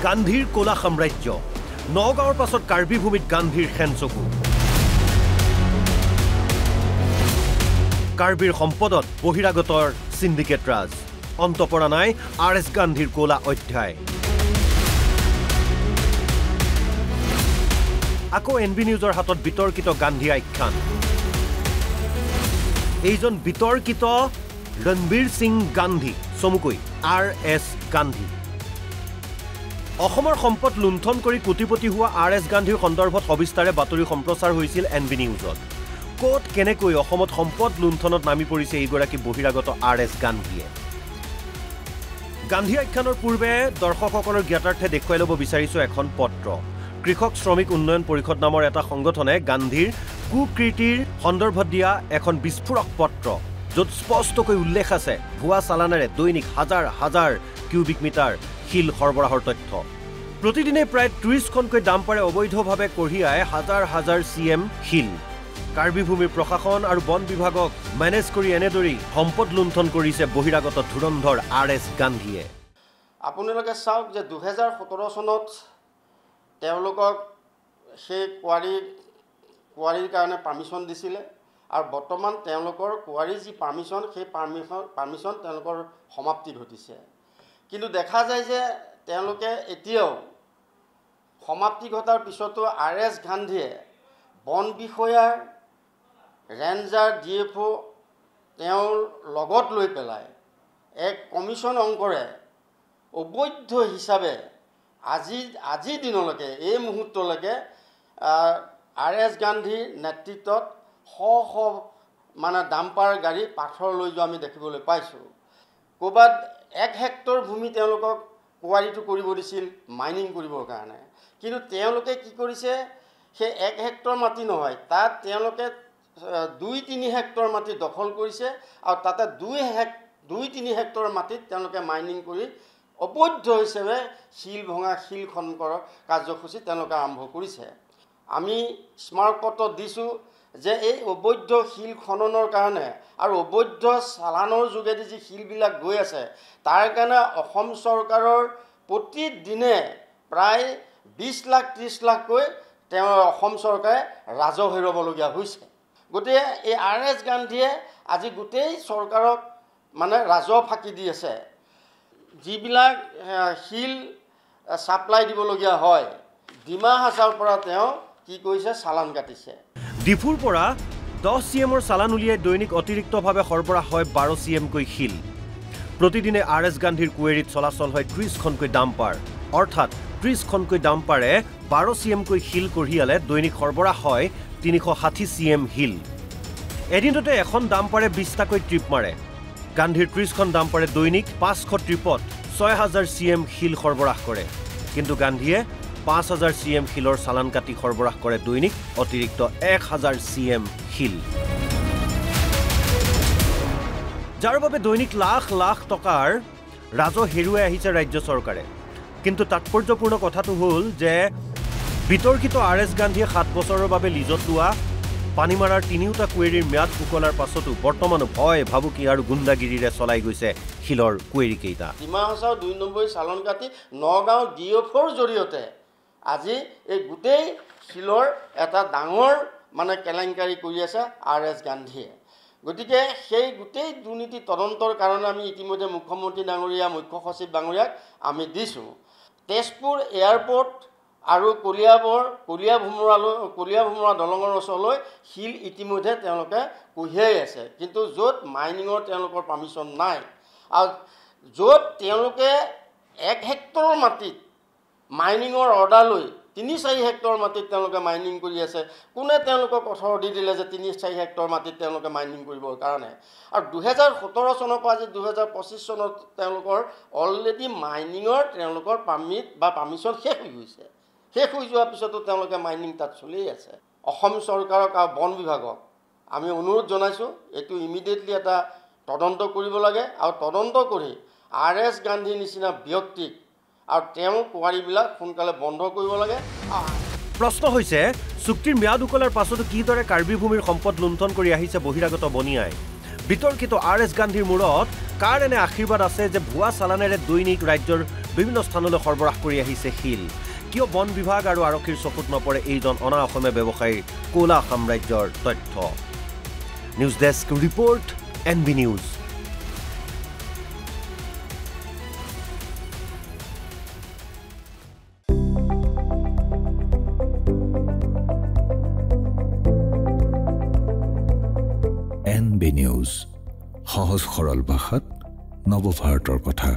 গান্ধীৰ কোলা সাম্ৰাজ্য নগাঁৱৰ পাছত কাৰ্বি ভূমিত গান্ধীৰ খেনচকু কাৰ্বিৰ সম্পদত বহিৰাগতৰ সিন্ডিকেট ৰাজ অন্ত পৰা নাই আৰ.এছ. গান্ধীৰ কোলা অধ্যায় আকৌ এনবি নিউজৰ হাতত বিতৰ্কিত গান্ধী আখ্যান এইজন বিতৰ্কিত ৰণবীৰ সিং গান্ধী চমুকৈ আৰ.এছ. গান্ধী অসমৰ সম্পদ লুণ্ঠন কৰি কোটিপতি হোৱা আৰ.এছ. গান্ধীৰ সন্দৰ্ভত সবিস্তাৰে বাতৰি সম্প্ৰচাৰ হৈছিল এনবি নিউজত কোট কেনেকৈ অসমত সম্পদ লুণ্ঠনত নামি পৰিছে এইগৰাকী বহিৰাগত আৰ.এছ. গান্ধীয়ে গান্ধী আখ্যানৰ পূৰ্বে দৰ্শকসকলৰ জ্ঞাতাৰ্থে দেখুৱাই ল'ব বিচাৰিছো এখন পত্ৰ কৃষক শ্ৰমিক উন্নয়ন পৰিষদ নামৰ এটা সংগঠনে গান্ধীৰ কুকৃতিৰ সন্দৰ্ভত দিয়া এখন বিস্ফোৰক পত্ৰ য'ত স্পষ্টকৈ উল্লেখ আছে ভুৱা চালানেৰে দৈনিক হাজাৰ হাজাৰ কিউবিক মিটাৰ শিল সৰবৰাহৰ তথ্য প্ৰতিদিনে প্ৰায় ৩০খনকৈ ডাম্পাৰে অবৈধভাৱে কঢ়িয়াই হাজাৰ হাজাৰ চিএম শিল কাৰ্বি ভূমিৰ প্ৰশাসন আৰু বন বিভাগক মেনেজ কৰি এনেদৰেই সম্পদ লুণ্ঠন কৰিছে বহিৰাগত ধুৰন্ধৰ আৰ.এছ. গান্ধীয়ে আপোনালোকে চাওক যে ২০১৭ চনত তেওঁলোকক সেই কোৱাৰীৰ কাৰণে পাৰ্মিশ্যন দিছিলে আৰু বৰ্তমান তেওঁলোকৰ কোৱাৰীৰ যি পাৰ্মিশ্যন সেই পাৰ্মিশ্যন তেওঁলোকৰ সমাপ্তি ঘটিছে কিন্তু দেখা যায় যে তেওঁলোকে এতিয়াও সমাপ্তি ঘটাৰ পিছতো আৰ.এছ. গান্ধীয়ে বন বিষয়াৰ ৰেঞ্জাৰ DFO তেওঁৰ লগত লৈ পেলাই এক কমিশ্যন অংকৰে অবৈধ হিচাপে আজি দিনলৈকে এই মুহূৰ্তলৈকে আৰ.এছ. গান্ধীৰ নেতৃত্বত শ মানে ডাম্পাৰ গাড়ী পাথৰ লৈ যোৱা আমি দেখিবলৈ পাইছোঁ ক'ৰবাত 1 হেক্টৰ ভূমি তেওঁলোকক কোৱাৰীটো কৰিব দিছিল মাইনিং কৰিবৰ কাৰণে কিন্তু তেওঁলোকে কি কৰিছে সেই 1 হেক্টৰ মাটি নহয় তাত তেওঁলোকে 2-3 হেক্টৰ মাটি দখল কৰিছে আৰু তাতে 2-3 হেক্টৰ মাটিত তেওঁলোকে মাইনিং কৰি অবৈধ হিচাপে শিল ভঙা শিল খনন কৰাৰ কাৰ্যসূচী তেওঁলোকে আৰম্ভ কৰিছে আমি স্মাৰকপত্ৰ দিছোঁ যে এই অবৈধ শিল খননৰ কাৰণে আৰু অবৈধ চালানৰ যোগেদি যি শিলবিলাক গৈ আছে তাৰ কাৰণে অসম চৰকাৰৰ প্ৰতিদিনে প্ৰায় 20 লাখ 30 লাখকৈ তেওঁ অসম চৰকাৰে ৰাজহ হেৰুৱাবলগীয়া হৈছে গতিকে এই আৰ.এছ. গান্ধীয়ে আজি গোটেই চৰকাৰক মানে ৰাজহ ফাঁকি দি আছে যিবিলাক শিল ছাপ্লাই দিবলগীয়া হয় ডিমা হাছাওৰ পৰা তেওঁ কি কৰিছে চালান কাটিছে ডিফুৰ পৰা 10 চিএমৰ চালান উলিয়াই দৈনিক অতিৰিক্তভাৱে সৰবৰাহ হয় 12 চিএমকৈ শিল প্ৰতিদিনে আৰ.এছ. গান্ধীৰ কুৱেৰীত চলাচল হয় 30খনকৈ ডাম্পাৰ অৰ্থাৎ 30খনকৈ ডাম্পাৰে 12 চিএমকৈ শিল কঢ়িয়ালে দৈনিক সৰবৰাহ হয় 360 চিএম শিল এদিনতে এখন ডাম্পাৰে 20টাকৈ ট্ৰিপ মাৰে গান্ধীৰ 30খন ডাম্পাৰে দৈনিক 500 ট্ৰিপত 6000 চিএম শিল সৰবৰাহ কৰে কিন্তু গান্ধীয়ে 5000 চিএম শিলৰ চালান কাটি সৰবৰাহ কৰে দৈনিক অতিৰিক্ত 1000 চিএম শিল যাৰ বাবে দৈনিক লাখ লাখ টকাৰ ৰাজহ হেৰুৱাই আহিছে ৰাজ্য চৰকাৰে কিন্তু তাৎপৰ্যপূৰ্ণ কথাটো হ'ল যে বিতৰ্কিত আৰ.এছ. গান্ধীয়ে 7 বছৰৰ বাবে লিজত লোৱা পানীমাৰাৰ 3টা কুৱেৰীৰ ম্যাদ উকলাৰ পাছতো বৰ্তমান ভয় ভাবুকি আৰু গুণ্ডাগিৰিৰে চলাই গৈছে শিলৰ কুৱেৰীকেইটা ডিমা হাছাও 2 নম্বৰ চালান কাটি নগাঁও DFOৰ জৰিয়তে আজি এই গোটেই শিলৰ এটা ডাঙৰ মানে কেলেংকাৰী কৰি আছে আৰ.এছ. গান্ধীয়ে গতিকে সেই গোটেই দুৰ্নীতি তদন্তৰ কাৰণে আমি ইতিমধ্যে মুখ্যমন্ত্ৰী ডাঙৰীয়া মুখ্য সচিব ডাঙৰীয়াক আমি দিছোঁ তেজপুৰ এয়াৰপৰ্ট আৰু কলিয়া ভোমৰা দলঙৰ ওচৰলৈ শিল ইতিমধ্যে তেওঁলোকে কঢ়িয়াই আছে কিন্তু য'ত মাইনিঙৰ তেওঁলোকৰ পাৰ্মিশ্যন নাই আৰু য'ত তেওঁলোকে 1 হেক্টৰৰ মাটিত মাইনিঙৰ অৰ্ডাৰ লৈ 3-4 হেক্টৰ মাটিত তেওঁলোকে মাইনিং কৰি আছে কোনে তেওঁলোকক কথা দি দিলে যে 3-4 হেক্টৰ মাটিত তেওঁলোকে মাইনিং কৰিবৰ কাৰণে আৰু 2017 চনৰ পৰা আজি 2025 চনত তেওঁলোকৰ অলৰেডি মাইনিঙৰ তেওঁলোকৰ পাৰ্মিশ্যন শেষ হৈ গৈছে শেষ হৈ যোৱাৰ পিছতো তেওঁলোকে মাইনিং তাত চলি আছে অসম চৰকাৰক আৰু বন বিভাগক আমি অনুৰোধ জনাইছোঁ এইটো ইমিডিয়েটলি এটা তদন্ত কৰিব লাগে আৰু তদন্ত কৰি আৰ.এছ. গান্ধীৰ নিচিনা ব্যক্তিক আৰু তেওঁ কোৱাৰীবিলাক সোনকালে বন্ধ কৰিব লাগে প্ৰশ্ন হৈছে চুক্তিৰ ম্যাদ উকলাৰ পাছতো কিদৰে কাৰ্বি ভূমিৰ সম্পদ লুণ্ঠন কৰি আহিছে বহিৰাগত বনিয়াই বিতৰ্কিত আৰ.এছ. গান্ধীৰ মূৰত কাৰ এনে আশীৰ্বাদ আছে যে ভুৱা চালানেৰে দৈনিক ৰাজ্যৰ বিভিন্ন স্থানলৈ সৰবৰাহ কৰি আহিছে শিল কিয় বন বিভাগ আৰু আৰক্ষীৰ চকুত নপৰে এইজন অনা অসমীয়া ব্যৱসায়ীৰ কোলা সাম্ৰাজ্যৰ তথ্য news desk report NB news NB news সহজ সৰল ভাষাত নৱভাৰতৰ কথা